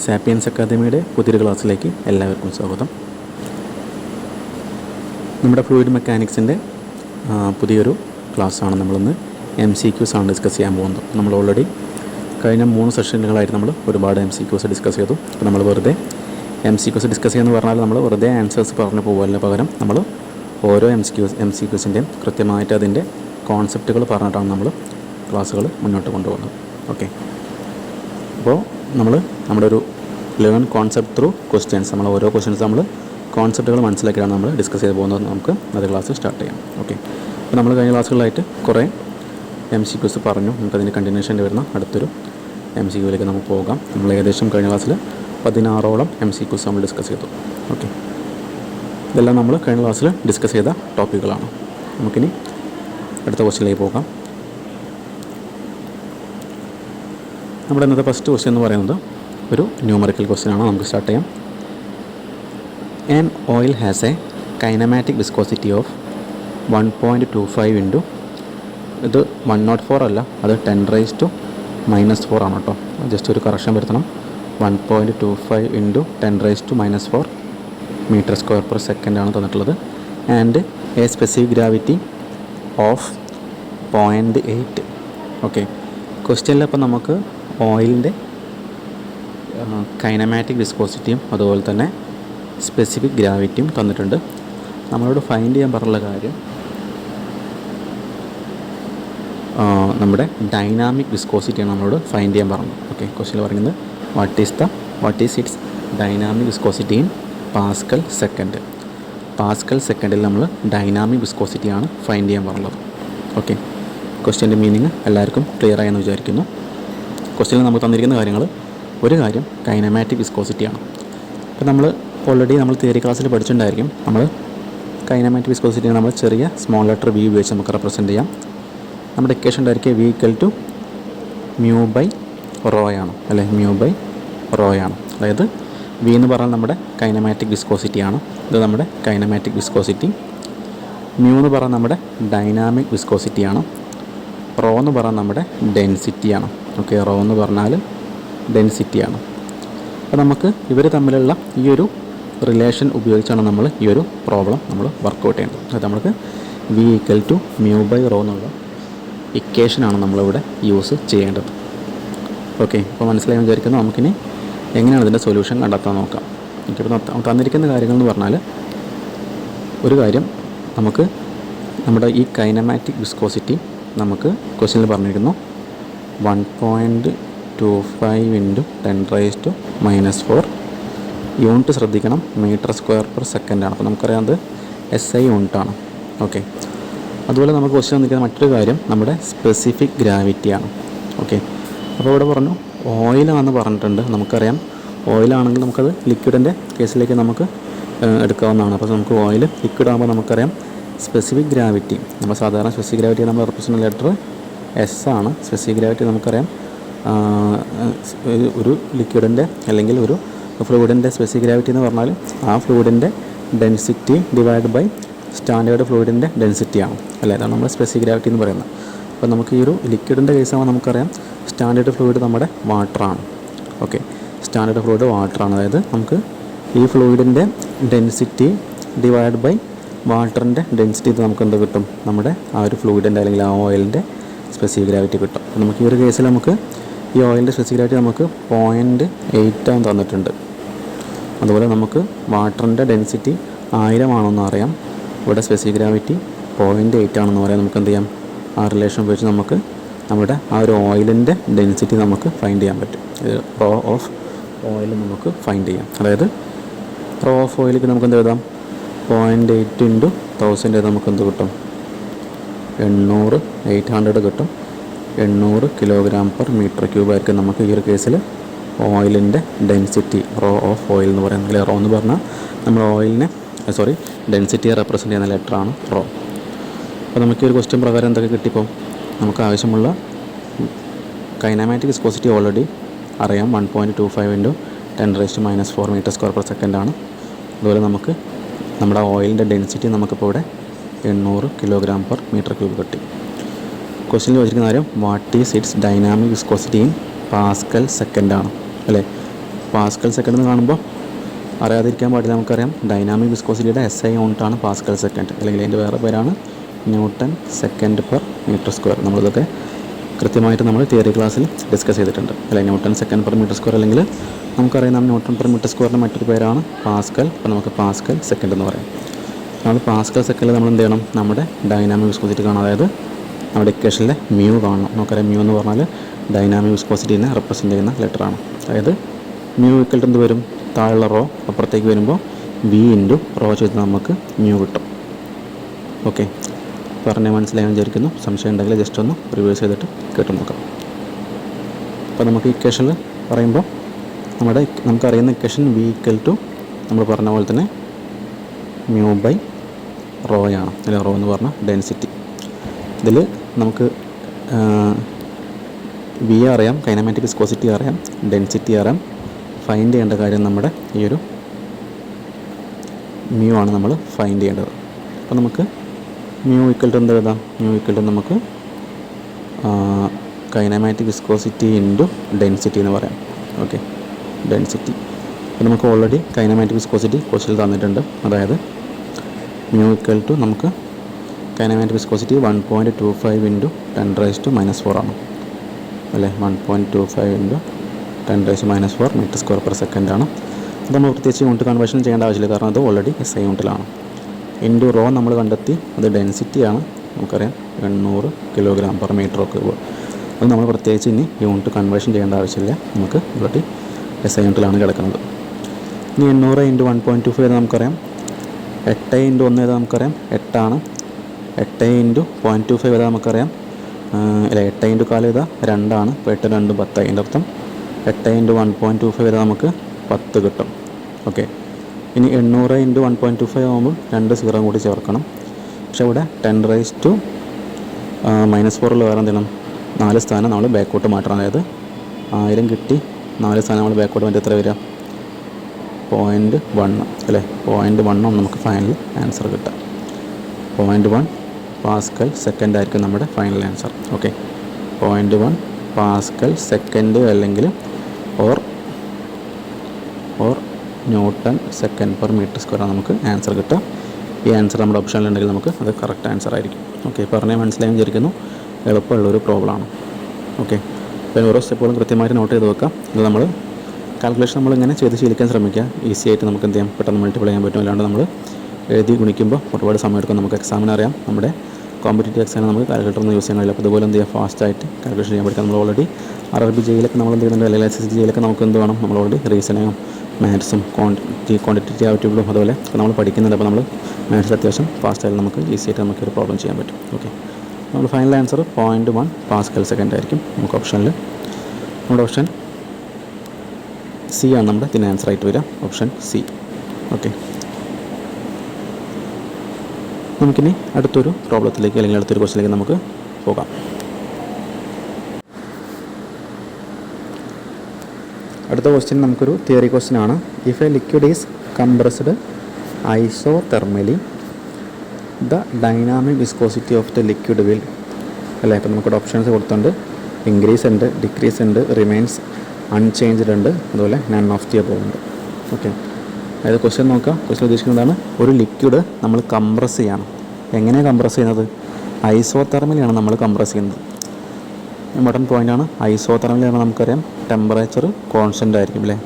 Sapiens അക്കാദമിയുടെ പുതിയൊരു ക്ലാസ്സിലേക്ക് എല്ലാവർക്കും സ്വാഗതം. നമ്മുടെ ഫ്ലൂയിഡ് മെക്കാനിക്സിൻ്റെ പുതിയൊരു ക്ലാസ്സാണ്. നമ്മളിന്ന് MCQs ആണ് ഡിസ്കസ് ചെയ്യാൻ പോകുന്നത്. നമ്മൾ ഓൾറെഡി കഴിഞ്ഞ 3 സെഷനുകളായിട്ട് നമ്മൾ ഒരുപാട് MCQs ഡിസ്കസ് ചെയ്തു. അപ്പോൾ നമ്മൾ വെറുതെ MCQs ഡിസ്കസ് ചെയ്യുമെന്ന് പറഞ്ഞാൽ നമ്മൾ വെറുതെ ആൻസേഴ്സ് പറഞ്ഞു പോകുമല്ലോ, പകരം നമ്മൾ ഓരോ MCQസിൻ്റെയും കൃത്യമായിട്ട് അതിൻ്റെ കോൺസെപ്റ്റുകൾ പറഞ്ഞിട്ടാണ് നമ്മൾ ക്ലാസ്സുകൾ മുന്നോട്ട് കൊണ്ടുപോകുന്നത്. ഓക്കെ, അപ്പോൾ നമ്മുടെ ഒരു ലേൺ കോൺസെപ്റ്റ് ത്രൂ ക്വസ്റ്റ്യൻസ്, നമ്മൾ ഓരോ ക്വസ്റ്റ്യൻസ് നമ്മൾ കോൺസെപ്റ്റുകൾ മനസ്സിലാക്കിയാണ് നമ്മൾ ഡിസ്കസ് ചെയ്ത് പോകുന്നത്. നമുക്ക് അത് ക്ലാസ് സ്റ്റാർട്ട് ചെയ്യാം. ഓക്കെ, അപ്പോൾ നമ്മൾ കഴിഞ്ഞ ക്ലാസ്സുകളായിട്ട് കുറേ MCQs പറഞ്ഞു. നമുക്കതിൻ്റെ കണ്ടിന്യൂഷൻ്റെ വരുന്ന അടുത്തൊരു MCQയിലേക്ക് നമുക്ക് പോകാം. നമ്മൾ ഏകദേശം കഴിഞ്ഞ ക്ലാസ്സിൽ 16ഓളം MCQs നമ്മൾ ഡിസ്കസ് ചെയ്തു. ഓക്കെ, ഇതെല്ലാം നമ്മൾ കഴിഞ്ഞ ക്ലാസ്സിൽ ഡിസ്കസ് ചെയ്ത ടോപ്പിക്കുകളാണ്. നമുക്കിനി അടുത്ത ക്വസ്റ്റ്യനിലേക്ക് പോകാം. നമ്മുടെ ഇന്നത്തെ ഫസ്റ്റ് ക്വസ്റ്റ്യൻ എന്ന് പറയുന്നത് ഒരു ന്യൂമറിക്കൽ ക്വസ്റ്റ്യനാണ്. നമുക്ക് സ്റ്റാർട്ട് ചെയ്യാം. An oil has a kinematic viscosity of 1.25 into, ഇത് 104 അല്ല, അത് 10⁻⁻⁴ ആണ് കേട്ടോ. ജസ്റ്റ് ഒരു കറക്ഷൻ വരുത്തണം. 1.25 into 10⁻⁻⁴ metre square per second ആണ് തന്നിട്ടുള്ളത്. And a specific gravity of 0.8. Okay, ക്വസ്റ്റ്യനിൽ അപ്പോൾ നമുക്ക് ഓയിലിൻ്റെ കൈനമാറ്റിക് വിസ്കോസിറ്റിയും അതുപോലെ തന്നെ സ്പെസിഫിക് ഗ്രാവിറ്റിയും തന്നിട്ടുണ്ട്. നമ്മളോട് ഫൈൻഡ് ചെയ്യാൻ പറഞ്ഞുള്ള കാര്യം നമ്മുടെ ഡൈനാമിക് വിസ്കോസിറ്റിയാണ് നമ്മളോട് ഫൈൻഡ് ചെയ്യാൻ പറഞ്ഞത്. ഓക്കെ, ക്വസ്റ്റ്യനിൽ പറയുന്നത് what is it's dynamic viscosity in pascal second. Pascal സെക്കൻഡിൽ നമ്മൾ ഡൈനാമിക് വിസ്കോസിറ്റിയാണ് ഫൈൻഡ് ചെയ്യാൻ പറഞ്ഞത്. ഓക്കെ, ക്വസ്റ്റ്യൻ്റെ മീനിങ് എല്ലാവർക്കും ക്ലിയർ ആയെന്ന് വിചാരിക്കുന്നു. ക്വസ്റ്റ്യനിൽ നമുക്ക് തന്നിരിക്കുന്ന കാര്യങ്ങൾ, ഒരു കാര്യം കൈനമാറ്റിക് വിസ്കോസിറ്റിയാണ്. അപ്പോൾ നമ്മൾ ഓൾറെഡി തിയറി ക്ലാസ്സിൽ പഠിച്ചിട്ടുണ്ടായിരിക്കും. നമ്മൾ കൈനമാറ്റിക് വിസ്കോസിറ്റിയെ നമ്മൾ ചെറിയ സ്മോൾ ലെറ്റർ V ഉപയോഗിച്ച് നമുക്ക് റെപ്രസെൻറ്റ് ചെയ്യാം. നമ്മുടെ ഇക്വേഷൻ ഉണ്ടായിരിക്കുക V = μ/ρ ആണ്, അല്ലേ? μ/ρ ആണ്. അതായത് V എന്ന് പറഞ്ഞാൽ നമ്മുടെ കൈനമാറ്റിക് വിസ്കോസിറ്റിയാണ്. ഇത് നമ്മുടെ കൈനമാറ്റിക് വിസ്കോസിറ്റി. μ എന്ന് പറഞ്ഞാൽ നമ്മുടെ ഡൈനാമിക് വിസ്കോസിറ്റിയാണ്. റോ എന്ന് പറഞ്ഞാൽ നമ്മുടെ ഡെൻസിറ്റിയാണ്. ഓക്കെ, റോ എന്ന് പറഞ്ഞാൽ ഡെൻസിറ്റിയാണ്. അപ്പോൾ നമുക്ക് ഇവർ തമ്മിലുള്ള ഈ ഒരു റിലേഷൻ ഉപയോഗിച്ചാണ് നമ്മൾ ഈ ഒരു പ്രോബ്ലം നമ്മൾ വർക്കൗട്ട് ചെയ്യേണ്ടത്. അത് നമുക്ക് V = μ/ρ എന്നുള്ള ഇക്വേഷനാണ് നമ്മളിവിടെ യൂസ് ചെയ്യേണ്ടത്. ഓക്കെ, അപ്പോൾ മനസ്സിലായി വിചാരിക്കുന്നു. നമുക്കിനി എങ്ങനെയാണ് ഇതിൻ്റെ സൊല്യൂഷൻ കണ്ടെത്താൻ നോക്കാം. എനിക്കിപ്പോൾ തന്നിരിക്കുന്ന കാര്യങ്ങൾ എന്ന് പറഞ്ഞാൽ, ഒരു കാര്യം, നമുക്ക് നമ്മുടെ ഈ കൈനമാറ്റിക് വിസ്കോസിറ്റി നമുക്ക് ക്വസ്റ്റ്യനിൽ പറഞ്ഞിരിക്കുന്നു 1.25 into 10⁻⁻⁴. യൂണിറ്റ് ശ്രദ്ധിക്കണം, മീറ്റർ സ്ക്വയർ പെർ സെക്കൻഡ് ആണ്. അപ്പോൾ നമുക്കറിയാം അത് SI യൂണിറ്റാണ്. ഓക്കെ, അതുപോലെ നമുക്ക് ക്വസ്റ്റ്യൻ തന്നിരിക്കുന്ന മറ്റൊരു കാര്യം നമ്മുടെ സ്പെസിഫിക് ഗ്രാവിറ്റിയാണ്. ഓക്കെ, അപ്പോൾ ഇവിടെ പറഞ്ഞു ഓയിലാണെന്ന് പറഞ്ഞിട്ടുണ്ട്. നമുക്കറിയാം ഓയിലാണെങ്കിൽ നമുക്കത് ലിക്വിഡിൻ്റെ കേസിലേക്ക് നമുക്ക് എടുക്കാവുന്നതാണ്. അപ്പോൾ നമുക്ക് ഓയിൽ ലിക്വിഡ് ആകുമ്പോൾ നമുക്കറിയാം സ്പെസിഫിക് ഗ്രാവിറ്റി, നമ്മൾ സാധാരണ സ്പെസിഫിക് ഗ്രാവിറ്റി നമ്മൾ റെപ്രസെൻ്റ് ലെറ്റർ S ആണ്. സ്പെസിഫിക് ഗ്രാവിറ്റി നമുക്കറിയാം ഒരു ലിക്വിഡിൻ്റെ അല്ലെങ്കിൽ ഒരു ഫ്ലൂയിഡിൻ്റെ സ്പെസിഫിക് ഗ്രാവിറ്റി എന്ന് പറഞ്ഞാൽ ആ ഫ്ലൂയിഡിൻ്റെ ഡെൻസിറ്റി ഡിവൈഡ് ബൈ സ്റ്റാൻഡേർഡ് ഫ്ലൂയിഡിൻ്റെ ഡെൻസിറ്റിയാണ്, അല്ലേ? അതാണ് നമ്മൾ സ്പെസിഫിക് ഗ്രാവിറ്റി എന്ന് പറയുന്നത്. അപ്പോൾ നമുക്ക് ഈ ഒരു ലിക്വിഡിൻ്റെ കേസാകുമ്പോൾ നമുക്കറിയാം സ്റ്റാൻഡേർഡ് ഫ്ലൂയിഡ് നമ്മുടെ വാട്ടറാണ്. ഓക്കെ, സ്റ്റാൻഡേർഡ് ഫ്ലൂയിഡ് വാട്ടറാണ്. അതായത് നമുക്ക് ഈ ഫ്ലൂയിഡിൻ്റെ ഡെൻസിറ്റി ഡിവൈഡ് ബൈ വാട്ടറിൻ്റെ ഡെൻസിറ്റി നമുക്ക് എന്ത് കിട്ടും? നമ്മുടെ ആ ഒരു ഫ്ലൂയിഡിൻ്റെ അല്ലെങ്കിൽ ആ ഓയിലിൻ്റെ സ്പെസിഫിക് ഗ്രാവിറ്റി കിട്ടും. അപ്പോൾ നമുക്ക് ഈ ഒരു കേസിൽ നമുക്ക് ഈ ഓയിലിൻ്റെ സ്പെസിഫിക് ഗ്രാവിറ്റി നമുക്ക് 0.8 തന്നിട്ടുണ്ട്. അതുപോലെ നമുക്ക് വാട്ടറിൻ്റെ ഡെൻസിറ്റി 1000 ആണെന്ന് അറിയാം. ഇവിടെ സ്പെസിഫിക് ഗ്രാവിറ്റി 0.8 ആണെന്ന് പറയാം. നമുക്ക് എന്ത് ചെയ്യാം? ആ റിലേഷൻ ഉപയോഗിച്ച് നമുക്ക് നമ്മുടെ ആ ഒരു ഓയിലിൻ്റെ ഡെൻസിറ്റി നമുക്ക് ഫൈൻഡ് ചെയ്യാൻ പറ്റും. റോ ഓഫ് ഓയിൽ നമുക്ക് ഫൈൻഡ് ചെയ്യാം. അതായത് റോ ഓഫ് ഓയിലേക്ക് നമുക്ക് എന്ത് എഴുതാം? 0.8 into 1000 നമുക്ക് എന്ത് കിട്ടും? 800 കിട്ടും. 800 kg/m³ ആയിരിക്കും നമുക്ക് ഈ ഒരു കേസിൽ ഓയിലിൻ്റെ ഡെൻസിറ്റി, റോ ഓഫ് ഓയിൽ എന്ന് പറയുന്നത്. റോ എന്ന് പറഞ്ഞാൽ നമ്മൾ ഓയിലിനെ ഡെൻസിറ്റിയെ റെപ്രസെൻ്റ് ചെയ്യുന്ന ലെറ്ററാണ് റോ. അപ്പോൾ നമുക്ക് ഈ ഒരു ക്വസ്റ്റ്യൻ പ്രകാരം എന്തൊക്കെ കിട്ടിപ്പോൾ നമുക്ക് ആവശ്യമുള്ള കൈനമാറ്റിക് വിസ്കോസിറ്റി ഓൾറെഡി അറിയാം. 1.25 into 10⁻⁻⁴ metre square per second ആണ്. അതുപോലെ നമുക്ക് നമ്മുടെ ഓയിലിൻ്റെ ഡെൻസിറ്റി നമുക്കിപ്പോൾ ഇവിടെ 800 kg/m³ കിട്ടി. ക്വസ്റ്റ്യനിൽ വെച്ചിരിക്കുന്ന കാര്യം what is it's dynamic viscosity in pascal second ആണ്, അല്ലേ? പാസ്കൽ സെക്കൻഡ് എന്ന് കാണുമ്പോൾ അറിയാതിരിക്കാൻ പാടില്ല. നമുക്കറിയാം ഡൈനാമിക് വിസ്കോസിറ്റിയുടെ SI യൂണിറ്റാണ് പാസ്കൽ സെക്കൻഡ്, അല്ലെങ്കിൽ അതിൻ്റെ വേറെ പേരാണ് newton second per metre square. നമ്മളിതൊക്കെ കൃത്യമായിട്ട് നമ്മൾ തിയറി ക്ലാസ്സിൽ ഡിസ്കസ് ചെയ്തിട്ടുണ്ട് അല്ലെ. Newton second per metre square, അല്ലെങ്കിൽ നമുക്കറിയാം ന്യൂട്ടൺ പെർ മീറ്റർ സ്ക്വയറിൻ്റെ മറ്റൊരു പേരാണ് പാസ്കൽ. അപ്പോൾ നമുക്ക് പാസ്കൽ സെക്കൻഡ് എന്ന് പറയാം. നമ്മൾ പാസ്കൽ സെക്കൻഡിൽ നമ്മൾ എന്ത് ചെയ്യണം, നമ്മുടെ ഡൈനാമിക് വിസ്കോസിറ്റി കാണാം. അതായത് നമ്മുടെ ഇക്വേഷനിലെ മ്യൂ കാണണം. നമുക്കറിയാം മ്യൂ എന്ന് പറഞ്ഞാൽ ഡൈനാമിക് വിസ്കോസിറ്റിനെ റെപ്രസെൻറ്റ് ചെയ്യുന്ന ലെറ്ററാണ്. അതായത് മ്യൂ ഇക്വൽ ടു എന്ത് വരും, താഴെയുള്ള റോ അപ്പുറത്തേക്ക് വരുമ്പോൾ V ഇൻറ്റു റോ ചെയ്ത് നമുക്ക് മ്യൂ കിട്ടും. ഓക്കെ, പറഞ്ഞ് മനസ്സിലായി വിചാരിക്കുന്നു. സംശയം ഉണ്ടെങ്കിൽ ജസ്റ്റ് ഒന്ന് റിവേഴ്സ് ചെയ്തിട്ട് കേട്ട് നോക്കാം. അപ്പോൾ നമുക്ക് ഇക്വേഷനിൽ പറയുമ്പോൾ നമുക്കറിയുന്ന ഇക്വേഷൻ V ഈക്വൽ ടു നമ്മൾ പറഞ്ഞ പോലെ തന്നെ മ്യൂ ബൈ റോയാണ്, അല്ലെ. റോ എന്ന് പറഞ്ഞാൽ ഡെൻസിറ്റി. ഇതിൽ നമുക്ക് V അറിയാം, കൈനമാറ്റിക് വിസ്കോസിറ്റി അറിയാം, ഡെൻസിറ്റി അറിയാം. ഫൈൻഡ് ചെയ്യേണ്ട കാര്യം നമ്മുടെ ഈ ഒരു മ്യൂ ആണ് നമ്മൾ ഫൈൻഡ് ചെയ്യേണ്ടത്. അപ്പോൾ നമുക്ക് മ്യൂ ഈക്വൽ ടു എന്താ എഴുതാം, മ്യൂ ഈക്വൽ ടു നമുക്ക് കൈനമാറ്റിക് വിസ്കോസിറ്റി ഇൻറ്റു ഡെൻസിറ്റി എന്ന് പറയാം. Okay, density. അപ്പോൾ നമുക്ക് ഓൾറെഡി കൈനമാറ്റിക് വിസ്കോസിറ്റി ക്വസ്റ്റ്യൻ തന്നിട്ടുണ്ട്. അതായത് മ്യൂ ഈക്വൽ ടു നമുക്ക് കൈനമാറ്റിക് വിസ്കോസിറ്റി 1.25 ഇൻറ്റു 10⁻⁻⁴ ആണ് അല്ലേ. 1.25 into 10⁻⁻⁴ metre square per second ആണ്. അത് നമ്മൾ പ്രത്യേകിച്ച് യൂണിറ്റ് കൺവേർഷൻ ചെയ്യേണ്ട ആവശ്യമില്ല, കാരണം അത് ഓൾറെഡി SI യൂണിറ്റിലാണ്. ഇൻറ്റു റോ നമ്മൾ കണ്ടെത്തി, അത് ഡെൻസിറ്റിയാണ്. നമുക്കറിയാം 800 കിലോഗ്രാം പെർ മീറ്റർ ഒക്കെ. അത് നമ്മൾ പ്രത്യേകിച്ച് ഇനി യൂണിറ്റ് കൺവേർഷൻ ചെയ്യേണ്ട ആവശ്യമില്ല, നമുക്ക് ഓൾറെഡി SI യൂണിറ്റിലാണ് കിടക്കുന്നത്. ഇനി 800 ഇൻറ്റു 1.25 നമുക്കറിയാം. 8 ഇൻറ്റു 1 ഏതാ നമുക്കറിയാം, 8 ആണ്. 8 ഇൻറ്റു 0.25 ഏതാ നമുക്കറിയാം, അല്ല 8 ഇൻറ്റു കാലം ഏതാ 2 ആണ്. ഇപ്പോൾ 8 2 10. അതിൻ്റെ അർത്ഥം 8 ഇൻറ്റു 1.25 ഏതാ നമുക്ക് 10 കിട്ടും. ഓക്കെ, ഇനി 800 ഇൻറ്റു 1.25 ആകുമ്പോൾ 2 0 കൂടി ചേർക്കണം. പക്ഷേ ഇവിടെ 10⁻⁻⁴ വേറെ എന്തെങ്കിലും 4 സ്ഥാനം നമ്മൾ ബാക്കോട്ട് മാറ്റണം. അതായത് 1000 കിട്ടി, 4 സ്ഥാനം നമ്മൾ ബാക്കോട്ട് മാറ്റി എത്ര വരിക, 0.1 അല്ലേ. 0.1 നമുക്ക് ഫൈനൽ ആൻസർ കിട്ടുക. 0.1 പാസ്കൽ സെക്കൻഡ് ആയിരിക്കും നമ്മുടെ final answer. Okay, 0.1 pascal second അല്ലെങ്കിൽ or newton second per metre square നമുക്ക് ആൻസർ കിട്ടുക. ഈ ആൻസർ നമ്മുടെ ഓപ്ഷനിലുണ്ടെങ്കിൽ നമുക്ക് അത് കറക്റ്റ് ആൻസർ ആയിരിക്കും. ഓക്കെ, പറഞ്ഞാൽ മനസ്സിലായി വിചാരിക്കുന്നു. എളുപ്പമുള്ളൊരു പ്രോബ്ലമാണ്. ഓക്കെ, അപ്പോൾ ഓരോ സ്റ്റെപ്പുകളും കൃത്യമായിട്ട് നോട്ട് ചെയ്ത് വെക്കാം. ഇത് നമ്മൾ കാൽക്കുലേഷൻ നമ്മളിങ്ങനെ ചെയ്ത് ശീലിക്കാൻ ശ്രമിക്കുക. ഈസി ആയിട്ട് നമുക്ക് എന്ത് ചെയ്യാം, പെട്ടെന്ന് മൾട്ടിപ്ലൈ ചെയ്യാൻ പറ്റും. അല്ലാണ്ട് നമ്മൾ എഴുതി ഗുണിക്കുമ്പോൾ ഒരുപാട് സമയം എടുക്കും. നമുക്ക് എക്സാമിന് അറിയാം, നമ്മുടെ കോമ്പറ്റേറ്റീവ് എക്സാമിന് നമുക്ക് കാൽക്കുലേറ്റർ ഒന്നും യൂസ് ചെയ്യാൻ കഴിയില്ല. അപ്പോൾ അതുപോലെ എന്ത് ചെയ്യുക, ഫാസ്റ്റായിട്ട് കാൽക്കുലേഷൻ ചെയ്യാൻ പഠിക്കാം. നമ്മൾ ഓൾറെഡി RRB ജയിലൊക്കെ നമ്മൾ എന്ത് ചെയ്യുന്നുണ്ട്, അല്ലെങ്കിൽ SSC ജയിലൊക്കെ നമുക്ക് എന്ത് വേണം, നമ്മൾ ഓൾറെഡി റീസണിങ്ങും മാത്സും ക്വാണ്ടിറ്റേറ്റീവ് ആപ്റ്റിറ്റ്യൂഡും അതുപോലെ നമ്മൾ പഠിക്കുന്നുണ്ട്. അപ്പോൾ നമ്മൾ മാത്സിൽ അത്യാവശ്യം ഫാസ്റ്റായിട്ട് നമുക്ക് ഈസി ആയിട്ട് നമുക്കൊരു പ്രോബ്ലം ചെയ്യാൻ പറ്റും. ഓക്കെ, നമ്മൾ ഫൈനൽ ആൻസർ 0.1 പാസ്കൽ സെക്കൻഡ് ആയിരിക്കും നമുക്ക് ഓപ്ഷനിൽ. നമ്മുടെ ഓപ്ഷൻ C ആണ് നമ്മുടെ ഇതിന് ആൻസർ ആയിട്ട് വരിക, ഓപ്ഷൻ C. ഓക്കെ, നമുക്കിനി അടുത്തൊരു പ്രോബ്ലത്തിലേക്ക് അല്ലെങ്കിൽ അടുത്തൊരു ക്വസ്റ്റിലേക്ക് നമുക്ക് പോകാം. അടുത്ത ക്വസ്റ്റ്യൻ നമുക്കൊരു തിയറി ക്വസ്റ്റ്യൻ ആണ്. If a liquid is compressed isothermally the dynamic viscosity of the liquid will അല്ലേ. അപ്പോൾ നമുക്കിവിടെ ഓപ്ഷൻസ് കൊടുത്തുണ്ട്. ഇൻക്രീസ് ഉണ്ട്, ഡിക്രീസ് ഉണ്ട്, റിമെയിൻസ് അൺചേഞ്ച്ഡ് ഉണ്ട്, അതുപോലെ നൺ ഓഫ് ദി അബോവ് ഉണ്ട്. ഓക്കെ, അതായത് ക്വസ്റ്റ്യൻ നോക്കാം. ക്വസ്റ്റ്യൻ ഉദ്ദേശിക്കുന്നതാണ്, ഒരു ലിക്വിഡ് നമ്മൾ കംപ്രസ് ചെയ്യണം. എങ്ങനെയാണ് കംപ്രസ് ചെയ്യുന്നത്, ഐസോതെർമലിയാണ് നമ്മൾ കംപ്രസ് ചെയ്യുന്നത്. ഇമ്പോർട്ടൻറ്റ് പോയിൻ്റാണ്. ഐസോതെർമലിയാണ് നമുക്കറിയാം ടെമ്പറേച്ചർ കോൺസ്റ്റൻ്റ് ആയിരിക്കും അല്ലേ.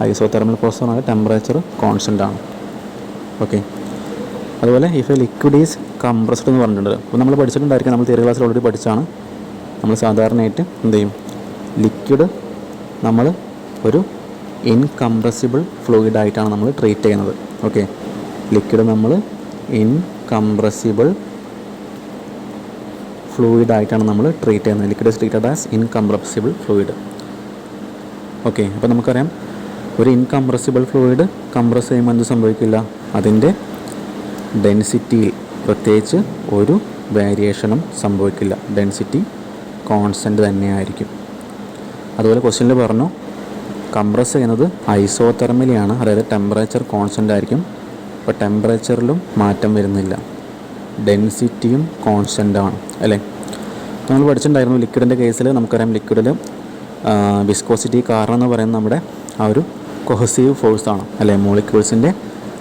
ഐസോതെർമൽ പ്രോസസ്സാണ്, ടെമ്പറേച്ചർ കോൺസ്റ്റൻ്റ് ആണ്. ഓക്കെ, അതുപോലെ if a liquid is compressed എന്ന് പറഞ്ഞിട്ടുണ്ട്. അപ്പോൾ നമ്മൾ പഠിച്ചിട്ടുണ്ടായിരിക്കും, നമ്മൾ തിയറി ക്ലാസ്സിൽ ഓൾറെഡി പഠിച്ചാണ്. നമ്മൾ സാധാരണയായിട്ട് എന്ത് ചെയ്യും, ലിക്വിഡ് നമ്മൾ ഒരു ഇൻകംപ്രസിബിൾ ഫ്ലൂയിഡായിട്ടാണ് നമ്മൾ ട്രീറ്റ് ചെയ്യുന്നത്. ഓക്കെ, ലിക്വിഡ് നമ്മൾ ഇൻകംപ്രസിബിൾ ഫ്ലൂയിഡായിട്ടാണ് നമ്മൾ ട്രീറ്റ് ചെയ്യുന്നത്. Liquid is treated as incompressible fluid. Okay, അപ്പോൾ നമുക്കറിയാം ഒരു ഇൻകംപ്രസിബിൾ ഫ്ലൂയിഡ് കംപ്രസ് ചെയ്യുമ്പോൾ എന്ത് സംഭവിക്കില്ല, അതിൻ്റെ ഡെൻസിറ്റിയിൽ പ്രത്യേകിച്ച് ഒരു വേരിയേഷനും സംഭവിക്കില്ല. ഡെൻസിറ്റി കോൺസ്റ്റൻ്റ് തന്നെയായിരിക്കും. അതുപോലെ ക്വസ്റ്റ്യനിൽ പറഞ്ഞു കംപ്രസ് ചെയ്യുന്നത് ഐസോതെർമലിയാണ്, അതായത് ടെമ്പറേച്ചർ കോൺസ്റ്റൻ്റ് ആയിരിക്കും. അപ്പോൾ ടെമ്പറേച്ചറിലും മാറ്റം വരുന്നില്ല, ഡെൻസിറ്റിയും കോൺസ്റ്റൻ്റ് ആണ് അല്ലേ. നമ്മൾ പഠിച്ചിട്ടുണ്ടായിരുന്നു ലിക്വിഡിൻ്റെ കേസിൽ നമുക്കറിയാം ലിക്വിഡിൽ വിസ്കോസിറ്റി കാരണം എന്ന് പറയുന്നത് നമ്മുടെ ആ ഒരു കൊഹസീവ് ഫോഴ്സാണ് അല്ലേ, മോളിക്യൂൾസിൻ്റെ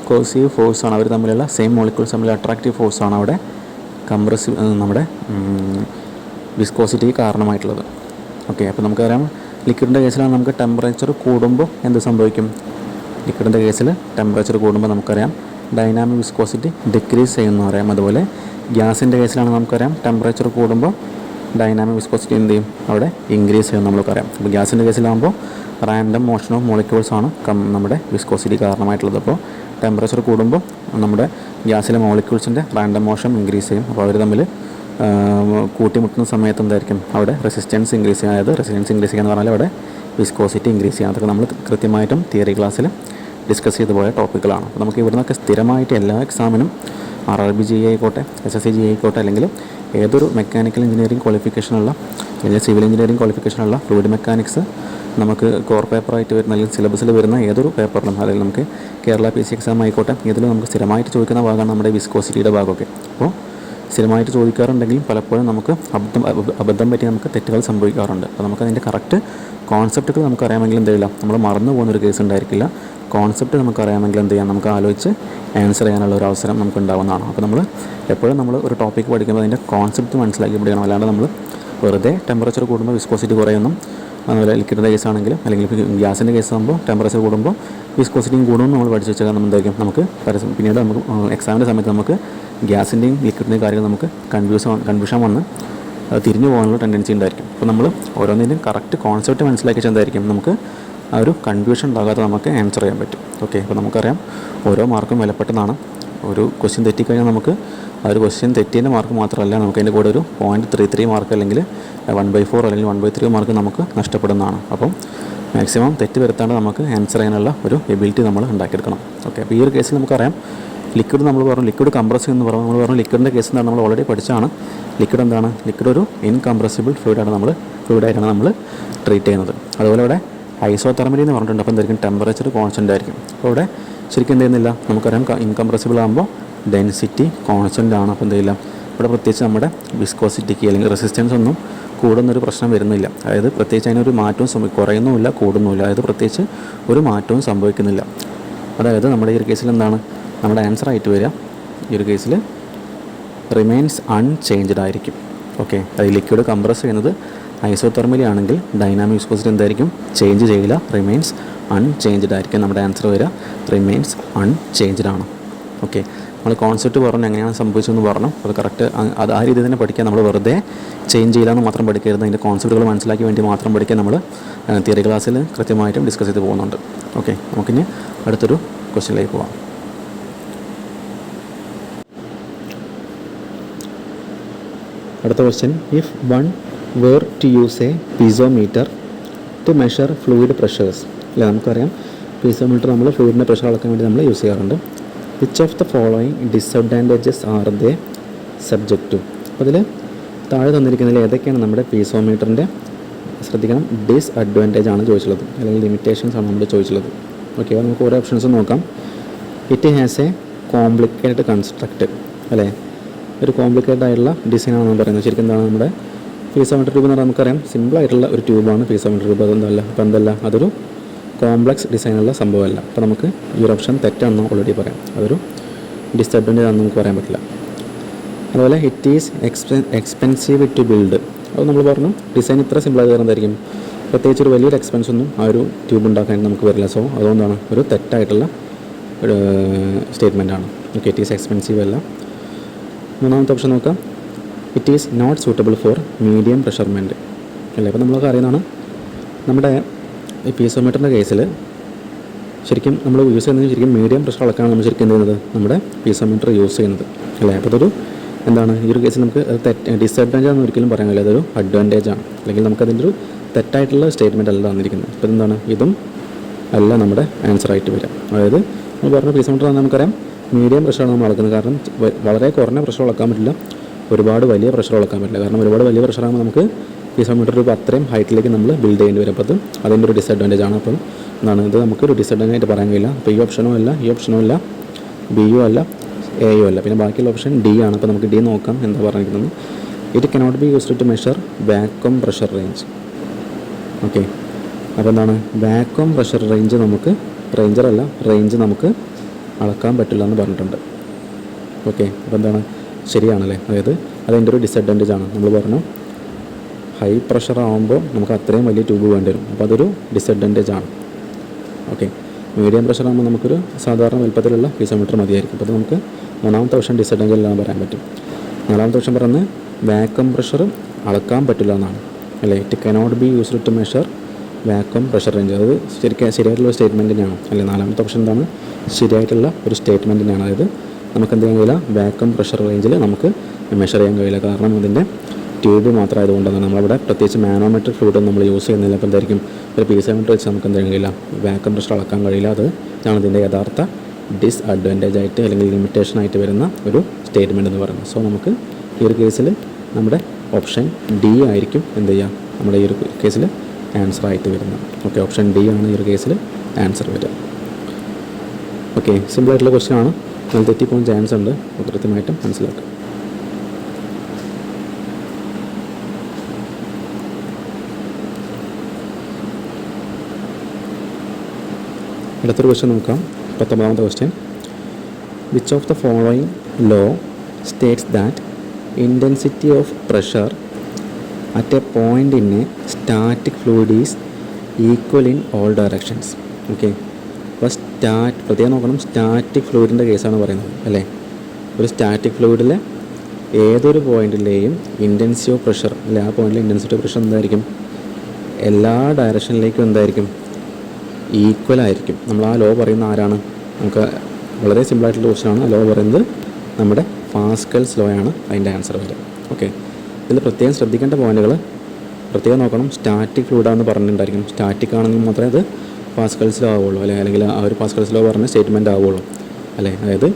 കൊഹസീവ് ഫോഴ്സാണ്. അവർ തമ്മിലുള്ള സെയിം മോളിക്യൂൾസ് തമ്മിലുള്ള അട്രാക്റ്റീവ് ഫോഴ്സാണ് അവിടെ നമ്മുടെ വിസ്കോസിറ്റിക്ക് കാരണമായിട്ടുള്ളത്. ഓക്കെ, അപ്പോൾ നമുക്കറിയാം ലിക്വിഡിൻ്റെ കേസിലാണ് നമുക്ക് ടെമ്പറേച്ചർ കൂടുമ്പോൾ എന്ത് സംഭവിക്കും? ലിക്വിഡിൻ്റെ കേസിൽ ടെമ്പറേച്ചർ കൂടുമ്പോൾ നമുക്കറിയാം ഡൈനാമിക് വിസ്കോസിറ്റി ഡിക്രീസ് ചെയ്യുമെന്ന് പറയാം. അതുപോലെ ഗ്യാസിൻ്റെ കേസിലാണ് നമുക്കറിയാം ടെമ്പറേച്ചർ കൂടുമ്പോൾ ഡൈനാമിക് വിസ്കോസിറ്റി എന്ത് ചെയ്യും? അവിടെ ഇൻക്രീസ് ചെയ്യും നമുക്കറിയാം. അപ്പോൾ ഗ്യാസിൻ്റെ കേസിലാകുമ്പോൾ റാൻഡം മോഷൻ ഓഫ് മോളിക്യൂൾസാണ് നമ്മുടെ വിസ്കോസിറ്റി കാരണമായിട്ടുള്ളത്. അപ്പോൾ ടെമ്പറേച്ചർ കൂടുമ്പോൾ നമ്മുടെ ഗ്യാസിലെ മോളിക്യൂൾസിൻ്റെ റാൻഡം മോഷൻ ഇൻക്രീസ് ചെയ്യും. അപ്പോൾ അവർ തമ്മിൽ കൂട്ടിമുട്ടുന്ന സമയത്ത് എന്തായിരിക്കും? അവിടെ റെസിസ്റ്റൻസ് ഇൻക്രീസ് ചെയ്യുക. അതായത് റെസിസ്റ്റൻസ് ഇൻക്രീസ് ചെയ്യുക എന്ന് പറഞ്ഞാൽ അവിടെ വിസ്കോസിറ്റി ഇൻക്രീസ് ചെയ്യുക. അതൊക്കെ നമ്മൾ കൃത്യമായിട്ടും തിയറി ക്ലാസ്സിൽ ഡിസ്കസ് ചെയ്തു പോയ ടോപ്പിക്കുകളാണ്. അപ്പോൾ നമുക്ക് ഇവിടെ നിന്നൊക്കെ സ്ഥിരമായിട്ട് എല്ലാ എക്സാമിനും RRB GE ആയിക്കോട്ടെ, SSC GE ആയിക്കോട്ടെ, അല്ലെങ്കിൽ ഏതൊരു മെക്കാനിക്കൽ എഞ്ചിനീയറിംഗ് ക്വാളിഫിക്കേഷനുള്ള അല്ലെങ്കിൽ സിവിൽ എഞ്ചിനീയറിംഗ് ക്വാളിഫിക്കേഷനുള്ള ഫ്ലൂയിഡ് മെക്കാനിക്സ് നമുക്ക് കോർ പേപ്പറായിട്ട് വരുന്ന അല്ലെങ്കിൽ സിലബസിൽ വരുന്ന ഏതൊരു പേപ്പറിലും, അല്ലെങ്കിൽ നമുക്ക് കേരള PC എക്സാം ആയിക്കോട്ടെ, ഇതിൽ നമുക്ക് സ്ഥിരമായിട്ട് ചോദിക്കുന്ന ഭാഗമാണ് നമ്മുടെ വിസ്കോസിറ്റിയുടെ ഭാഗമൊക്കെ. അപ്പോൾ സ്ഥിരമായിട്ട് ചോദിക്കാറുണ്ടെങ്കിലും പലപ്പോഴും നമുക്ക് അബദ്ധം പറ്റി നമുക്ക് തെറ്റുകൾ സംഭവിക്കാറുണ്ട്. അപ്പോൾ നമുക്കതിൻ്റെ കറക്റ്റ് കോൺസെപ്റ്റുകൾ നമുക്കറിയാമെങ്കിൽ എന്ത് ചെയ്യില്ല, നമ്മൾ മറന്നു പോകുന്നൊരു കേസ് ഉണ്ടായിരിക്കില്ല. കോൺസെപ്റ്റ് നമുക്കറിയാമെങ്കിൽ എന്ത് ചെയ്യാം, നമുക്ക് ആലോചിച്ച് ആൻസർ ചെയ്യാനുള്ള ഒരു അവസരം നമുക്ക് ഉണ്ടാവുന്നതാണ്. അപ്പോൾ നമ്മൾ എപ്പോഴും നമ്മൾ ഒരു ടോപ്പിക്ക് പഠിക്കുമ്പോൾ അതിൻ്റെ കോൺസെപ്റ്റ് മനസ്സിലാക്കി പഠിക്കണം. അല്ലാണ്ട് നമ്മൾ വെറുതെ ടെമ്പറേച്ചർ കൂടുമ്പോൾ വിസ്കോസിറ്റി കുറയുന്നു, അതുപോലെ ലിക്വിഡിൻ്റെ കേസ് ആണെങ്കിലും അല്ലെങ്കിൽ ഗ്യാസിൻ്റെ കേസ് ആകുമ്പോൾ ടെമ്പറേച്ചർ കൂടുമ്പോൾ വിസ്കോസിറ്റിയും കൂടുമെന്ന് നമ്മൾ പഠിച്ചു വെച്ചാൽ നമ്മൾ എന്തായിരിക്കും, നമുക്ക് പിന്നീട് നമുക്ക് എക്സാമിൻ്റെ സമയത്ത് നമുക്ക് ഗ്യാസിൻ്റെയും ലിക്വിഡിൻ്റെയും കാര്യങ്ങൾ നമുക്ക് കൺഫ്യൂഷൻ വന്ന് തിരിഞ്ഞു പോകാനുള്ള ടെൻഡൻസി ഉണ്ടായിരിക്കും. അപ്പോൾ നമ്മൾ ഓരോന്നിൻ്റെയും കറക്റ്റ് കോൺസെപ്റ്റ് മനസ്സിലാക്കി വെച്ചാൽ എന്തായിരിക്കും, നമുക്ക് ആ ഒരു കൺഫ്യൂഷൻ ഉണ്ടാകാതെ നമുക്ക് ആൻസർ ചെയ്യാൻ പറ്റും. ഓക്കെ, അപ്പോൾ നമുക്കറിയാം ഓരോ മാർക്കും വിലപ്പെട്ടതാണ്. ഒരു ക്വസ്റ്റ്യൻ തെറ്റിക്കഴിഞ്ഞാൽ നമുക്ക് ആ ഒരു ക്വസ്റ്റ്യൻ തെറ്റിയതിൻ്റെ മാർക്ക് മാത്രമല്ല, നമുക്ക് അതിൻ്റെ കൂടെ ഒരു 0.33 മാർക്ക് അല്ലെങ്കിൽ 1/4 അല്ലെങ്കിൽ 1/3 മാർക്ക് നമുക്ക് നഷ്ടപ്പെടുന്നതാണ്. അപ്പം മാക്സിമം തെറ്റ് വരുത്താണ്ട് നമുക്ക് ആൻസർ ചെയ്യാനുള്ള ഒരു എബിലിറ്റി നമ്മൾ ഉണ്ടാക്കിയെടുക്കണം. ഓക്കെ, അപ്പോൾ ഈ ഒരു കേസിൽ നമുക്കറിയാം ലിക്വിഡ് നമ്മൾ പറഞ്ഞു, ലിക്വിഡ് കംപ്രസ് എന്ന് പറഞ്ഞു. നമ്മൾ പറഞ്ഞു ലിക്വിഡിൻ്റെ കേസ് എന്താണ്, നമ്മൾ ഓൾറെഡി പഠിച്ചാണ്. ലിക്വിഡ് എന്താണ്? ലിക്വിഡ് ഒരു ഇൻകംപ്രസിബിൾ ഫ്ലൂയിഡായിട്ടാണ് നമ്മൾ ട്രീറ്റ് ചെയ്യുന്നത്. അതുപോലെ ഇവിടെ ഐസോതെർമലി എന്ന് പറഞ്ഞിട്ടുണ്ട്. അപ്പോൾ എന്തായിരിക്കും? ടെമ്പറേച്ചർ കോൺസ്റ്റൻ്റ് ആയിരിക്കും. അപ്പോൾ ഇവിടെ ശരിക്കും എന്ത് ചെയ്യുന്നില്ല, നമുക്കറിയാം ഇൻകംപ്രസിബിൾ ആകുമ്പോൾ ഡെൻസിറ്റി കോൺസ്റ്റൻ്റ് ആണ്. അപ്പോൾ എന്ത് ചെയ്യില്ല, ഇവിടെ പ്രത്യേകിച്ച് നമ്മുടെ വിസ്കോസിറ്റിക്ക് അല്ലെങ്കിൽ റെസിസ്റ്റൻസ് ഒന്നും കൂടുന്നൊരു പ്രശ്നം വരുന്നില്ല. അതായത് പ്രത്യേകിച്ച് അതിനൊരു മാറ്റവും കുറയുന്നുമില്ല, കൂടുന്നുമില്ല. അതായത് പ്രത്യേകിച്ച് ഒരു മാറ്റവും സംഭവിക്കുന്നില്ല. അതായത് നമ്മുടെ ഈ ഒരു കേസിൽ എന്താണ് നമ്മുടെ ആൻസർ ആയിട്ട് വരിക, ഈ ഒരു കേസിൽ റിമെയിൻസ് അൺചേഞ്ച്ഡ് ആയിരിക്കും. ഓക്കെ, അത് ലിക്വിഡ് കംപ്രസ് ചെയ്യുന്നത് ഐസോതെർമലി ആണെങ്കിൽ ഡൈനാമിക് വിസ്കോസിറ്റി എന്തായിരിക്കും? ചേഞ്ച് ചെയ്യില്ല, റിമെയിൻസ് അൺചേഞ്ച്ഡ് ആയിരിക്കും. നമ്മുടെ ആൻസർ വരിക റിമെയിൻസ് അൺചേഞ്ച്ഡ് ആണ്. ഓക്കെ, നമ്മൾ കോൺസെപ്റ്റ് പറഞ്ഞു എങ്ങനെയാണ് സംഭവിച്ചതെന്ന് പറഞ്ഞു. അത് കറക്റ്റ് അത് ആ രീതിയിൽ തന്നെ പഠിക്കുക. നമ്മൾ വെറുതെ ചേഞ്ച് ചെയ്യില്ലെന്ന് മാത്രം പഠിക്കരുത്, അതിൻ്റെ കോൺസെപ്റ്റുകൾ മനസ്സിലാക്കി വേണ്ടി മാത്രം പഠിക്കുക. നമ്മൾ തിയറി ക്ലാസ്സിൽ കൃത്യമായിട്ടും ഡിസ്കസ് ചെയ്ത് പോകുന്നുണ്ട്. ഓക്കെ, നമുക്കിനി അടുത്തൊരു ക്വസ്റ്റ്യനിലേക്ക് പോകാം. അടുത്ത question, if one were to use a piezometer to measure fluid pressures. അല്ലേ, നമുക്കറിയാം പീസോമീറ്റർ നമ്മൾ ഫ്ലൂയിഡിൻ്റെ പ്രഷർ അളക്കാൻ വേണ്ടി നമ്മൾ യൂസ് ചെയ്യാറുണ്ട്. Which of the following disadvantages are they subject to? അപ്പോൾ അതിൽ താഴെ തന്നിരിക്കുന്നതിൽ ഏതൊക്കെയാണ് നമ്മുടെ പീസോമീറ്ററിൻ്റെ, ശ്രദ്ധിക്കണം, ഡിസ്അഡ്വാൻറ്റേജ് ആണ് ചോദിച്ചുള്ളത്, അല്ലെങ്കിൽ ലിമിറ്റേഷൻസ് ആണ് നമ്മൾ ചോദിച്ചുള്ളത്. ഓക്കെ, അപ്പോൾ നമുക്ക് ഓരോ ഓപ്ഷൻസ് നോക്കാം. It has A complicated construct, അല്ലേ, ഒരു കോംപ്ലിക്കേറ്റഡ് ആയിട്ടുള്ള ഡിസൈനാണ് നമ്മൾ പറയുന്നത്. ശരിക്കും എന്താണ് നമ്മുടെ പീസോമീറ്റർ ട്യൂബ് എന്ന് പറഞ്ഞാൽ നമുക്കറിയാം സിമ്പിളായിട്ടുള്ള ഒരു ട്യൂബാണ് പീസോമീറ്റർ ട്യൂബ്. അതെന്തല്ല അതൊരു കോംപ്ലക്സ് ഡിസൈനുള്ള സംഭവമല്ല. അപ്പോൾ നമുക്ക് ഈ ഒരു ഓപ്ഷൻ തെറ്റാണെന്ന് ഓൾറെഡി പറയാം. അതൊരു ഡിസഡ്വാൻറ്റേജ് ആണെന്ന് നമുക്ക് പറയാൻ പറ്റില്ല. അതുപോലെ it is expensive to build. അത് നമ്മൾ പറഞ്ഞു ഡിസൈൻ ഇത്ര സിമ്പിളായി വരുന്നതായിരിക്കും, പ്രത്യേകിച്ച് ഒരു വലിയൊരു എക്സ്പെൻസ് ഒന്നും ആ ഒരു ട്യൂബ് ഉണ്ടാക്കാൻ നമുക്ക് വരില്ല. സോ അതുകൊണ്ടാണ് ഒരു തെറ്റായിട്ടുള്ള ഒരു സ്റ്റേറ്റ്മെൻറ്റാണ്. ഓക്കെ, ഇറ്റ് ഈസ് എക്സ്പെൻസീവ് അല്ല. മൂന്നാമത്തെ ഓപ്ഷൻ നോക്കാം, it is not suitable for medium measurement. അല്ലേ, അപ്പോൾ നമ്മളൊക്കെ അറിയുന്നതാണ് നമ്മുടെ ഈ പീസോമീറ്ററിൻ്റെ കേസിൽ ശരിക്കും നമ്മൾ യൂസ് ചെയ്യുന്നത് ശരിക്കും മീഡിയം പ്രഷർ അളക്കാണ് നമ്മൾ ശരിക്കും എന്ത് ചെയ്യുന്നത്, നമ്മുടെ പീസോമീറ്റർ യൂസ് ചെയ്യുന്നത്. അല്ലേ, അപ്പോൾ അതൊരു എന്താണ് ഈ ഒരു കേസിൽ നമുക്ക് ഡിസഡ്വാൻറ്റേജ് ആണെന്ന് ഒരിക്കലും പറയാൻ കഴിയില്ല, അതൊരു അഡ്വാൻറ്റേജ് ആണ്. അല്ലെങ്കിൽ നമുക്കതിൻ്റെ ഒരു തെറ്റായിട്ടുള്ള സ്റ്റേറ്റ്മെൻറ്റ് അല്ല തന്നിരിക്കുന്നത്. അപ്പോൾ എന്താണ്, ഇതും അല്ല നമ്മുടെ ആൻസർ ആയിട്ട് വരിക. അതായത് നമ്മൾ പറഞ്ഞ പീസോമീറ്റർ നമുക്കറിയാം മീഡിയം പ്രഷറാണ് നമ്മൾ അളക്കുന്നത്. കാരണം വളരെ കുറഞ്ഞ പ്രഷർ അളക്കാൻ പറ്റില്ല, ഒരുപാട് വലിയ പ്രഷർ അളക്കാൻ പറ്റില്ല. കാരണം ഒരുപാട് വലിയ പ്രഷറാകുമ്പോൾ നമുക്ക് പീസോമീറ്റർ ട്യൂബ് അത്രയും ഹൈറ്റിലേക്ക് നമ്മൾ ബിൽഡ് ചെയ്യേണ്ടി വരും. അപ്പോൾ അത് അതിൻ്റെ ഒരു ഡിസഡ്വാൻറ്റേജ് ആണ്. അപ്പം എന്താണ് ഇത് നമുക്കൊരു ഡിസഡ്വാൻറ്റേജ് ആയിട്ട് പറയാൻ കഴിയില്ല. അപ്പോൾ ഈ ഓപ്ഷനും അല്ല, ബിയും അല്ല, എയും അല്ല, പിന്നെ ബാക്കിയുള്ള ഓപ്ഷൻ ഡി ആണ്. അപ്പോൾ നമുക്ക് ഡി നോക്കാം എന്താ പറഞ്ഞിരിക്കുന്നത്. It cannot be used to measure vacuum pressure range. Okay, അപ്പോൾ എന്താണ് വാക്വം പ്രഷർ റേഞ്ച് നമുക്ക് അളക്കാൻ പറ്റില്ല എന്ന് പറഞ്ഞിട്ടുണ്ട്. ഓക്കെ, അപ്പോൾ എന്താണ് ശരിയാണല്ലേ, അതായത് അതിൻ്റെ ഒരു ഡിസഡ്വാൻറ്റേജ് ആണ്. നമ്മൾ പറഞ്ഞു ഹൈ പ്രഷർ ആകുമ്പോൾ നമുക്ക് അത്രയും വലിയ ട്യൂബ് വേണ്ടി വരും, അപ്പോൾ അതൊരു ഡിസഡ്വാൻറ്റേജ് ആണ്. ഓക്കെ, മീഡിയം പ്രഷർ ആകുമ്പോൾ നമുക്കൊരു സാധാരണ വലുപ്പത്തിലുള്ള പീസോമീറ്റർ മതിയായിരിക്കും. അപ്പോൾ നമുക്ക് മൂന്നാമത്തെ ഓപ്ഷൻ ഡിസഡ്വാൻറ്റേജ് എല്ലാം പറയാൻ പറ്റും. നാലാമത്തെ ഓപ്ഷൻ പറയുന്നത് വാക്വം പ്രഷർ അളക്കാൻ പറ്റില്ല എന്നാണ് അല്ലേ. It cannot be used to measure vacuum pressure range. അത് ശരിയായിട്ടുള്ള സ്റ്റേറ്റ്മെൻറ്റിനാണ് അല്ലേ. നാലാമത്തെ ഓപ്ഷൻ എന്താണ്, ശരിയായിട്ടുള്ള ഒരു സ്റ്റേറ്റ്മെൻറ്റിനാണ്. അതായത് നമുക്ക് എന്ത് ചെയ്യാൻ കഴിയില്ല, വാക്വം പ്രഷർ റേഞ്ചിൽ നമുക്ക് മെഷർ ചെയ്യാൻ കഴിയില്ല, കാരണം അതിൻ്റെ ട്യൂബ് മാത്രമായതുകൊണ്ടാണ്. നമ്മളവിടെ പ്രത്യേകിച്ച് മാനോമെട്രിക് ഫ്ലൂയിഡ് നമ്മൾ യൂസ് ചെയ്യുന്നില്ല. അപ്പോൾ എന്തായിരിക്കും, ഒരു പീസോമീറ്റർ വെച്ച് നമുക്ക് എന്ത് ചെയ്യാൻ കഴിയില്ല, വാക്വം പ്രഷർ അളക്കാൻ കഴിയില്ല. അതാണ് ഇതിൻ്റെ യഥാർത്ഥ ഡിസ്അഡ്വാൻറ്റേജ് ആയിട്ട് അല്ലെങ്കിൽ ലിമിറ്റേഷൻ ആയിട്ട് വരുന്ന ഒരു സ്റ്റേറ്റ്മെൻറ്റ് എന്ന് പറയുന്നത്. സോ നമുക്ക് ഈ ഒരു കേസിൽ നമ്മുടെ ഓപ്ഷൻ ഡി ആയിരിക്കും എന്ത് ചെയ്യുക, നമ്മുടെ ഈ ഒരു കേസിൽ ആൻസർ ആയിട്ട് വരുന്നത്. ഓക്കെ, ഓപ്ഷൻ ഡി ആണ് ഈ ഒരു കേസിൽ ആൻസർ വരിക. ഓക്കെ, സിമ്പിളായിട്ടുള്ള ക്വസ്റ്റ്യൻ ആണ്, നല്ല തെറ്റിപ്പോകാൻ ചാൻസ് ഉണ്ട്, കൃത്യമായിട്ടും മനസ്സിലാക്കുക. അടുത്തൊരു ക്വസ്റ്റ്യൻ നോക്കാം. 19ാമത്തെ question, which of the following law states that intensity of pressure at a point in a static fluid is equal in all directions. Okay, അപ്പോൾ പ്രത്യേകം നോക്കണം, സ്റ്റാറ്റിക് ഫ്ലൂയിഡിൻ്റെ കേസാണ് പറയുന്നത് അല്ലേ. ഒരു സ്റ്റാറ്റിക് ഫ്ലൂയിഡിലെ ഏതൊരു പോയിൻറ്റിലെയും ഇൻറ്റൻസിറ്റി ഓഫ് പ്രഷർ അല്ലെ, ആ പോയിൻറ്റിലെ ഇൻറ്റൻസിറ്റി ഓഫ് പ്രഷർ എന്തായിരിക്കും, എല്ലാ ഡയറക്ഷനിലേക്കും എന്തായിരിക്കും, ഈക്വൽ ആയിരിക്കും. നമ്മൾ ആ ലോ പറയുന്ന ആരാണ്, നമുക്ക് വളരെ സിമ്പിളായിട്ടുള്ള ക്വസ്റ്റ്യനാണ്. ലോ പറയുന്നത് നമ്മുടെ പാസ്കൽസ് ലോ ആണ് അതിൻ്റെ ആൻസർ വരിക. ഓക്കെ, ഇതിൽ പ്രത്യേകം ശ്രദ്ധിക്കേണ്ട പോയിന്റുകൾ പ്രത്യേകം നോക്കണം. സ്റ്റാറ്റിക് ഫ്ലൂയിഡാണെന്ന് പറഞ്ഞിട്ടുണ്ടായിരിക്കും, സ്റ്റാറ്റിക് ആണെങ്കിൽ മാത്രമേ അത് പാസ്കൽസ് ലോ ആവുള്ളൂ അല്ലെങ്കിൽ ആ ഒരു പാസ്കൽസ് ലോ പറഞ്ഞ സ്റ്റേറ്റ്മെൻറ്റ് ആവുള്ളൂ അല്ലേ. അതായത്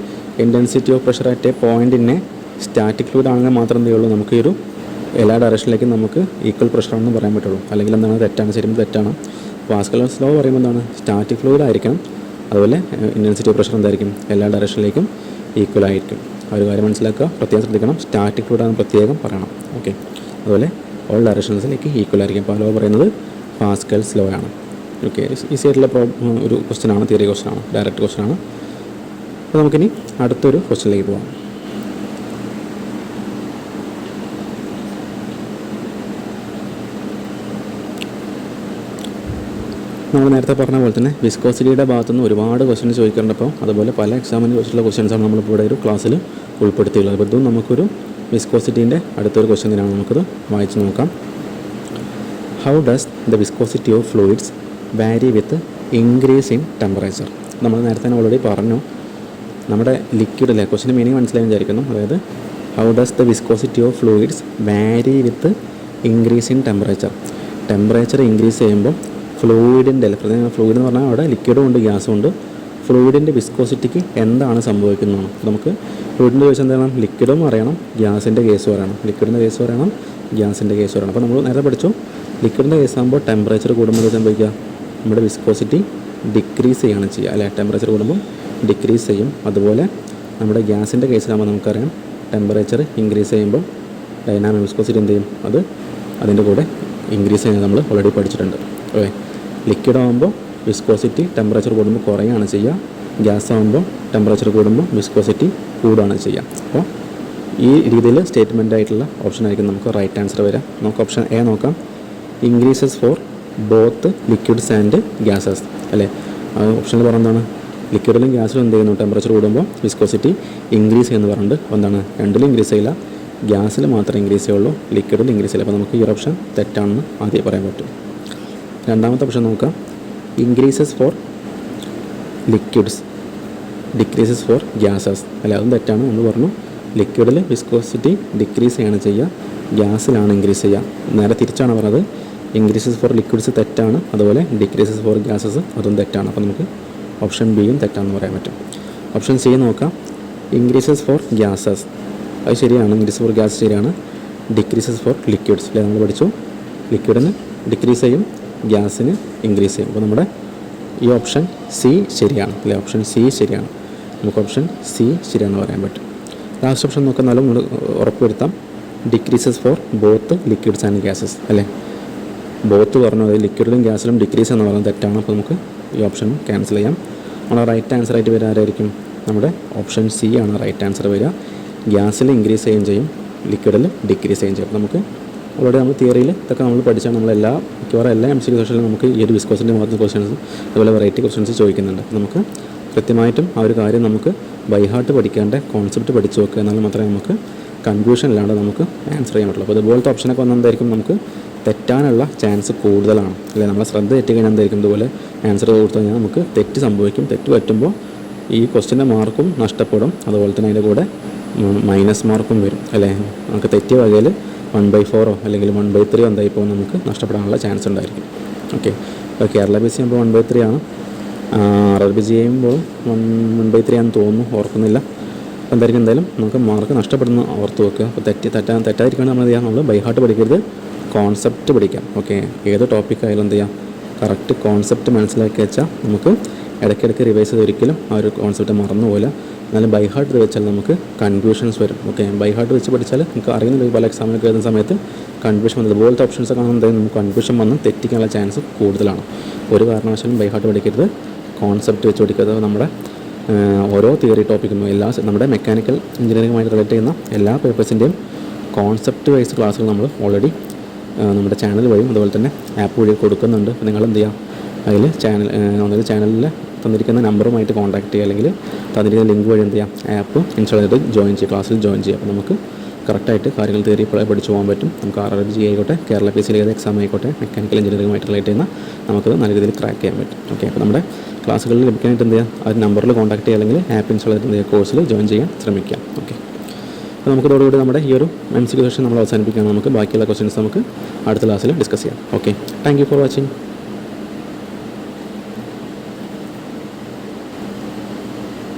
intensity of pressure at a പോയിൻറ്റിനെ സ്റ്റാറ്റിക് ഫ്ലൂയിഡ് ആണെങ്കിൽ മാത്രം എന്ത് ചെയ്യുള്ളൂ, നമുക്ക് ഈ ഒരു എല്ലാ ഡയറക്ഷനിലേക്കും നമുക്ക് ഈക്വൽ പ്രഷറാണെന്ന് പറയാൻ പറ്റുള്ളൂ. അല്ലെങ്കിൽ എന്താണ്, തെറ്റാണ്, ശരിക്കും തെറ്റാണ്. പാസ്കൽസ് ലോ പറയുമ്പോൾ എന്താണ്, സ്റ്റാറ്റിക് ഫ്ലൂയിഡ് ആയിരിക്കണം, അതുപോലെ ഇൻറ്റൻസിറ്റി ഓഫ് പ്രഷർ എന്തായിരിക്കും, എല്ലാ ഡയറക്ഷനിലേക്കും ഈക്വൽ ആയിരിക്കും. ആ ഒരു കാര്യം മനസ്സിലാക്കുക, പ്രത്യേകം ശ്രദ്ധിക്കണം. സ്റ്റാറ്റിക് ഫ്ലൂയിഡ് ആണ് പ്രത്യേകം പറയണം. ഓക്കെ, അതുപോലെ ഓൾ ഡയറക്ഷൻസിലേക്ക് ഈക്വൽ ആയിരിക്കും. അപ്പോൾ ആ ലോ പറയുന്നത് പാസ്കൽസ് ലോ ആണ്. ഓക്കെ, ഈസി ആയിട്ടുള്ള ഒരു ക്വസ്റ്റ്യൻ ആണ്, തിയറി ക്വസ്റ്റ്യൻ ആണ്, ഡയറക്റ്റ് ക്വസ്റ്റ്യൻ ആണ്. അപ്പോൾ നമുക്കിനി അടുത്തൊരു ക്വസ്റ്റ്യനിലേക്ക് പോകാം. നമ്മൾ നേരത്തെ പറഞ്ഞ പോലെ തന്നെ വിസ്കോസിറ്റിയുടെ ഭാഗത്തുനിന്ന് ഒരുപാട് ക്വസ്റ്റ്യൻസ് ചോദിക്കേണ്ടപ്പോൾ അതുപോലെ പല എക്സാമിന് ചോദിച്ചിട്ടുള്ള ക്വസ്റ്റ്യൻസാണ് നമ്മളിപ്പോൾ ഇവിടെ ഒരു ക്ലാസ്സിൽ ഉൾപ്പെടുത്തിയുള്ളത്. അപ്പോൾ ഇതും നമുക്കൊരു വിസ്കോസിറ്റീൻ്റെ അടുത്തൊരു ക്വസ്റ്റ്യൻ തന്നെയാണ്, നമുക്കത് വായിച്ച് നോക്കാം. How does the viscosity of fluids vary with increase in temperature? നമ്മൾ നേരത്തെ തന്നെ ഓൾറെഡി പറഞ്ഞു, നമ്മുടെ ലിക്വിഡിലെ ക്വസ്റ്റ്യൻ്റെ മീനിങ് മനസ്സിലായി വിചാരിക്കുന്നു. അതായത് how does the viscosity of fluids vary with increase in temperature. Temperature increase ചെയ്യുമ്പോൾ ഫ്ലൂയിഡിൻ്റെ ഫ്ലൂയിഡ് എന്ന് പറഞ്ഞാൽ അവിടെ ലിക്വിഡും ഉണ്ട് ഗ്യാസും ഉണ്ട്. ഫ്ലൂയിഡിൻ്റെ വിസ്കോസിറ്റിക്ക് എന്താണ് സംഭവിക്കുന്നതാണ് നമുക്ക് ഫ്ലൂയിഡിൻ്റെ കേസ് എന്താണ്, ലിക്വിഡും അറിയണം, ഗ്യാസിൻ്റെ കേസും അറിയണം. ലിക്വിഡിൻ്റെ കേസ് പറയണം, ഗ്യാസിൻ്റെ കേസ് പറയണം. അപ്പോൾ നമ്മൾ നേരത്തെ പഠിച്ചു, ലിക്വിഡിൻ്റെ കേസ് ആകുമ്പോൾ ടെമ്പറേച്ചർ കൂടുമ്പോൾ സംഭവിക്കുക, നമ്മുടെ വിസ്കോസിറ്റി ഡിക്രീസ് ചെയ്യുകയാണ് ചെയ്യുക അല്ലെ. ടെമ്പറേച്ചർ കൂടുമ്പോൾ ഡിക്രീസ് ചെയ്യും. അതുപോലെ നമ്മുടെ ഗ്യാസിൻ്റെ കേസിലാകുമ്പോൾ നമുക്കറിയാം, ടെമ്പറേച്ചർ ഇൻക്രീസ് ചെയ്യുമ്പോൾ ഡൈനാമിക് വിസ്കോസിറ്റി എന്ത് ചെയ്യും, അത് അതിൻ്റെ കൂടെ ഇൻക്രീസ് ചെയ്യുന്നത് നമ്മൾ ഓൾറെഡി പഠിച്ചിട്ടുണ്ട്. ഓക്കെ, ലിക്വിഡ് ആകുമ്പോൾ വിസ്കോസിറ്റി ടെമ്പറേച്ചർ കൂടുമ്പോൾ കുറയുകയാണ് ചെയ്യുക, ഗ്യാസ് ആകുമ്പോൾ ടെമ്പറേച്ചർ കൂടുമ്പോൾ വിസ്കോസിറ്റി കൂടുകയാണ് ചെയ്യുക. അപ്പോൾ ഈ രീതിയിൽ സ്റ്റേറ്റ്മെൻ്റ് ആയിട്ടുള്ള ഓപ്ഷൻ ആയിരിക്കും നമുക്ക് റൈറ്റ് ആൻസർ വരിക. നമുക്ക് ഓപ്ഷൻ എ നോക്കാം, increases for both liquids and gases അല്ലേ. ആ ഓപ്ഷനിൽ പറഞ്ഞതാണ്, ലിക്വിഡിലും ഗ്യാസിലും എന്ത് ചെയ്യുന്നു, ടെമ്പറേച്ചർ കൂടുമ്പോൾ വിസ്കോസിറ്റി ഇൻക്രീസ് ചെയ്യുന്നു പറഞ്ഞിട്ട് എന്താണ്, രണ്ടിലും ഇൻക്രീസ് ചെയ്യില്ല, ഗ്യാസിൽ മാത്രമേ ഇൻക്രീസ് ചെയ്യുള്ളൂ, ലിക്വിഡിൽ ഇൻക്രീസ് ചെയ്യില്ല. അപ്പോൾ നമുക്ക് ഈ ഒരു ഓപ്ഷൻ തെറ്റാണെന്ന് ആദ്യം പറയാൻ പറ്റും. രണ്ടാമത്തെ ഓപ്ഷൻ നോക്കാം, increases for liquids decreases for gases അല്ല, അതും തെറ്റാണ്. നമ്മൾ പറഞ്ഞു ലിക്വിഡിൽ വിസ്കോസിറ്റി ഡിക്രീസ് ചെയ്യാണ് ചെയ്യുക, ഗ്യാസിലാണ് ഇൻക്രീസ് ചെയ്യുക. നേരെ തിരിച്ചാണ് പറഞ്ഞത്, ഇൻക്രീസസ് ഫോർ ലിക്വിഡ്സ് തെറ്റാണ്, അതുപോലെ ഡിക്രീസസ് ഫോർ ഗ്യാസസ് അതും തെറ്റാണ്. അപ്പോൾ നമുക്ക് ഓപ്ഷൻ ബിയും തെറ്റാണെന്ന് പറയാൻ പറ്റും. ഓപ്ഷൻ സി നോക്കാം, ഇൻക്രീസസ് ഫോർ ഗ്യാസസ് അത് ശരിയാണ്, ഇൻക്രീസ് ഫോർ ഗ്യാസ് ശരിയാണ്. ഡിക്രീസസ് ഫോർ ലിക്വിഡ്സ് അല്ലേ, നമ്മൾ പഠിച്ചു ലിക്വിഡിന് ഡിക്രീസ് ചെയ്യും, ഗ്യാസിന് ഇൻക്രീസ് ചെയ്യും. അപ്പോൾ നമ്മുടെ ഈ ഓപ്ഷൻ സി ശരിയാണ് അല്ലേ, ഓപ്ഷൻ സി ശരിയാണ്. നമുക്ക് ഓപ്ഷൻ സി ശരിയാണെന്ന് പറയാൻ പറ്റും. ലാസ്റ്റ് ഓപ്ഷൻ നോക്കുന്നാലും നമ്മൾ ഉറപ്പ് വരുത്താം, decreases for both liquids and gases അല്ലേ. ബോത്ത് പറഞ്ഞു, അതായത് ലിക്വിഡിലും ഗ്യാസിലും ഡിക്രീസ് എന്ന് പറയുന്നത് തെറ്റാണ്. അപ്പോൾ നമുക്ക് ഈ ഓപ്ഷൻ ക്യാൻസൽ ചെയ്യാം. നമ്മുടെ റൈറ്റ് ആൻസർ ആയിട്ട് വരിക ആരായിരിക്കും? നമ്മുടെ ഓപ്ഷൻ സി ആണ് റൈറ്റ് ആൻസർ വരിക. ഗ്യാസിൽ ഇൻക്രീസ് ചെയ്യുകയും ചെയ്യും, ലിക്വിഡിൽ ഡിക്രീസ് ചെയ്യുകയും ചെയ്യും. നമുക്ക് ഓൾറെഡി നമ്മൾ തിയറിയിൽ ഇതൊക്കെ നമ്മൾ പഠിച്ചാൽ നമ്മളെല്ലാ മിക്കവാറും എല്ലാ MCQ ക്വസ്റ്റനിലും നമുക്ക് ഈ ഒരു വിസ്കോസിൻ്റെ മാത്രം ക്വസ്റ്റൻസ് അതുപോലെ വെറൈറ്റി ക്വസ്റ്റൻസ് ചോദിക്കുന്നുണ്ട്. നമുക്ക് കൃത്യമായിട്ടും ആ ഒരു കാര്യം നമുക്ക് ബൈ ഹാർട്ട് പഠിക്കേണ്ട കോൺസെപ്റ്റ് പഠിച്ചു വെക്കുക, എന്നാൽ മാത്രമേ നമുക്ക് കൺഫ്യൂഷൻ ഇല്ലാണ്ട് നമുക്ക് ആൻസർ ചെയ്യാൻ പറ്റുള്ളൂ. അപ്പോൾ ഇതുപോലത്തെ ഓപ്ഷനൊക്കെ വന്നെന്തായിരിക്കും നമുക്ക് തെറ്റാനുള്ള ചാൻസ് കൂടുതലാണ്, അല്ലെ? നമ്മളെ ശ്രദ്ധ തെറ്റി കഴിഞ്ഞാൽ എന്തായിരിക്കും? ഇതുപോലെ ആൻസർ കൊടുത്തു കഴിഞ്ഞാൽ നമുക്ക് തെറ്റ് സംഭവിക്കും. തെറ്റ് പറ്റുമ്പോൾ ഈ ക്വസ്റ്റിൻ്റെ മാർക്കും നഷ്ടപ്പെടും, അതുപോലെ തന്നെ അതിൻ്റെ കൂടെ മൈനസ് മാർക്കും വരും, അല്ലേ? നമുക്ക് തെറ്റിയ വകയിൽ 1/4 അല്ലെങ്കിൽ 1/3 എന്തായിപ്പോൾ നമുക്ക് നഷ്ടപ്പെടാനുള്ള ചാൻസ് ഉണ്ടായിരിക്കും. ഓക്കെ, അപ്പോൾ കേരള BC ചെയ്യുമ്പോൾ 1/3 ആണ്, RRB ചെയ്യുമ്പോൾ 1/3 ആണെന്ന് തോന്നുന്നു, ഓർക്കുന്നില്ല. അപ്പോൾ എന്തായിരിക്കും, എന്തായാലും നമുക്ക് മാർക്ക് നഷ്ടപ്പെടുന്ന ഓർത്ത് വെക്കുക. അപ്പോൾ തെറ്റാതിരിക്കുകയാണ് നമ്മൾ എന്ത് ചെയ്യാം? നമ്മൾ ബൈ ഹാർട്ട് പഠിക്കരുത്, കോൺസെപ്റ്റ് പഠിക്കാം. ഓക്കെ, ഏത് ടോപ്പിക് ആയാലും എന്ത് ചെയ്യാം? കറക്റ്റ് കോൺസെപ്റ്റ് മനസ്സിലാക്കി വെച്ചാൽ നമുക്ക് ഇടയ്ക്കിടയ്ക്ക് റിവൈസ് ചെയ്ത് ഒരിക്കലും ആ ഒരു കോൺസെപ്റ്റ് മറന്നു പോകില്ല. എന്നാലും ബൈ ഹാർട്ട് വെച്ചാൽ നമുക്ക് കൺഫ്യൂഷൻസ് വരും. ഓക്കെ, ബൈ ഹാർട്ട് വെച്ച് പഠിച്ചാൽ നമുക്ക് അറിയുന്നില്ല, പല എക്സാമിനൊക്കെ എഴുതുന്ന സമയത്ത് കൺഫ്യൂഷൻ വന്നത് ഇതുപോലത്തെ ഓപ്ഷൻസ് ഒക്കെ കാണുമ്പോൾ നമുക്ക് കൺഫ്യൂഷൻ വന്ന് തെറ്റിക്കാനുള്ള ചാൻസ് കൂടുതലാണ്. ഒരു കാരണവശാലും ബൈ ഹാർട്ട് പഠിക്കരുത്, കോൺസെപ്റ്റ് വെച്ച് പഠിക്കരുത്. നമ്മുടെ ഓരോ തിയറി ടോപ്പിക്കും നമ്മുടെ മെക്കാനിക്കൽ എഞ്ചിനീയറിംഗുമായിട്ട് റിലേറ്റ് ചെയ്യുന്ന എല്ലാ പേപ്പേഴ്സിൻ്റെയും കോൺസെപ്റ്റ് വൈസ് ക്ലാസ്സുകൾ നമ്മൾ ഓൾറെഡി നമ്മുടെ ചാനൽ വഴിയും അതുപോലെ തന്നെ ആപ്പ് വഴി കൊടുക്കുന്നുണ്ട്. നിങ്ങൾ എന്ത് ചെയ്യുക? അതിൽ ചാനലിൽ തന്നിരിക്കുന്ന നമ്പറുമായിട്ട് കോൺടാക്ട് ചെയ്യുക, അല്ലെങ്കിൽ തന്നിരിക്കുന്ന ലിങ്ക് വഴി എന്ത് ചെയ്യാം? ആപ്പ് ഇൻസ്റ്റാൾ ചെയ്തിട്ട് ജോയിൻ ചെയ്യുക, ക്ലാസ്സിൽ ജോയിൻ ചെയ്യുക. അപ്പോൾ നമുക്ക് കറക്റ്റായിട്ട് കാര്യങ്ങൾ തിയറി പഠിച്ചു പോകാൻ പറ്റും. നമുക്ക് RRB ആയിക്കോട്ടെ, കേരള BC ഏത് എക്സാം ആയിക്കോട്ടെ, മെക്കാനിക്കൽ എഞ്ചിനീയറിംഗുമായിട്ട് റിലേറ്റ് ചെയ്യുന്ന നമുക്കത് നല്ല രീതിയിൽ ക്രാക്ക് ചെയ്യാൻ പറ്റും. ഓക്കെ, അപ്പോൾ നമ്മുടെ ക്ലാസ്സുകളിൽ ലഭിക്കാനായിട്ട് എന്ത് ചെയ്യുക? ആ നമ്പറിൽ കോൺടാക്ട് ചെയ്യുക, അല്ലെങ്കിൽ ആപ്പ് ഇൻസ്റ്റാൾ ചെയ്തിട്ട് എന്ത് ചെയ്യുക? കോഴ്സിൽ ജോയിൻ ചെയ്യാൻ ശ്രമിക്കുക. ഓക്കെ, അപ്പോൾ നമുക്കിതോടുകൂടി നമ്മുടെ ഈ ഒരു MCQ സെഷൻ നമ്മൾ അവസാനിപ്പിക്കുകയാണ്. നമുക്ക് ബാക്കിയുള്ള ക്വസ്റ്റ്യൻസ് നമുക്ക് അടുത്ത ക്ലാസ്സിൽ ഡിസ്കസ് ചെയ്യാം. Okay, thank you for watching.